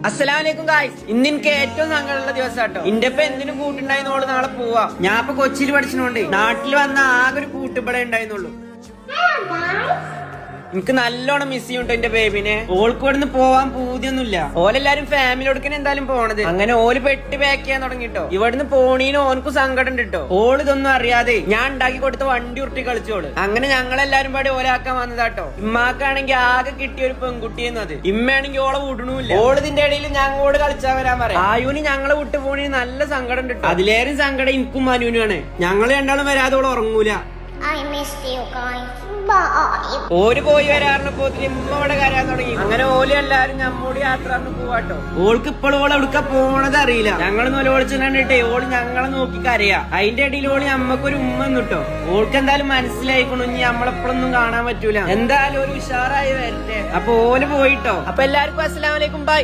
അസ്സലാമലൈക്കും ഗായ്സ്. ഇന്ന് എനിക്ക് ഏറ്റവും സങ്കടമുള്ള ദിവസം കേട്ടോ. ഇന്റെ ഇപ്പൊ എന്തിനും കൂട്ടുണ്ടായിരുന്നോള് നാളെ പോവാ. ഞാൻ ഇപ്പൊ കൊച്ചിയിൽ പഠിച്ചോണ്ട് നാട്ടിൽ വന്ന ആകെ ഒരു കൂട്ടുപട ഉണ്ടായിരുന്നുള്ളൂ. എനിക്ക് നല്ലോണം മിസ് ചെയ്യുന്നുണ്ട് എന്റെ ബേബിനെ. ഓൾക്ക് ഇവിടുന്ന് പോവാൻ പൂതിയൊന്നുമില്ല. ഓലെല്ലാരും ഫാമിലിയോടക്കനെ എന്തായാലും പോണത്. അങ്ങനെ ഓല് പെട്ട് പാക്ക് ചെയ്യാൻ തുടങ്ങിട്ടോ. ഇവിടുന്ന് പോണീന് ഓനക്ക് സങ്കടം ഉണ്ട് കേട്ടോ. ഓള് ഇതൊന്നും അറിയാതെ ഞാൻ ഉണ്ടാക്കി കൊടുത്ത വണ്ടി ഉരുട്ടി കളിച്ചോള്. അങ്ങനെ ഞങ്ങളെല്ലാരും പാടി ഓലാക്കാൻ വന്നതാട്ടോ. ഇമ്മാക്കാണെങ്കിൽ ആകെ കിട്ടിയ ഒരു പെൺകുട്ടിയെന്നത്. ഇമ്മയാണെങ്കിൽ ഓളെ വിടണമില്ല. ഓള് ഇതിന്റെ ഇടയിൽ ഞങ്ങളോട് കളിച്ചാ വരാൻ പറയാം. ആയുന് ഞങ്ങളെ വിട്ടു പോണീന് നല്ല സങ്കടം ഉണ്ട് കേട്ടോ. അതിലേറെ സങ്കടം എനിക്കും മനുവിനാണ്. ഞങ്ങള് രണ്ടാളും വരാതെ ഓള് ഉറങ്ങൂല. I missed you guys. Bye. ഓര് പോയി വരാറിനപ്പോ ഇമ്മ ഇവിടെ കരയാൻ തുടങ്ങി. അങ്ങനെ ഓല് എല്ലാരും നമ്മോട് യാത്ര പോവാട്ടോ. ഓൾക്ക് ഇപ്പോഴും ഓളെ എവിടുക്ക പോണത് അറിയില്ല. ഞങ്ങള് നൊലോളിച്ചു കണ്ടിട്ടേ ഓള് ഞങ്ങളെ നോക്കി കരയാ. അതിന്റെ ഇടയിൽ ഓള് നമ്മക്കൊരു ഉമ്മ നിട്ടോ. ഓൾക്ക് എന്തായാലും മനസ്സിലായിക്കണു ഇനി നമ്മളെപ്പോഴൊന്നും കാണാൻ പറ്റൂല. എന്തായാലും ഒരു ഉഷാറായി വരട്ടെ. അപ്പൊ ഓല് പോയിട്ടോ. അപ്പൊ എല്ലാവർക്കും അസ്സലാമലൈക്കും, ബൈ.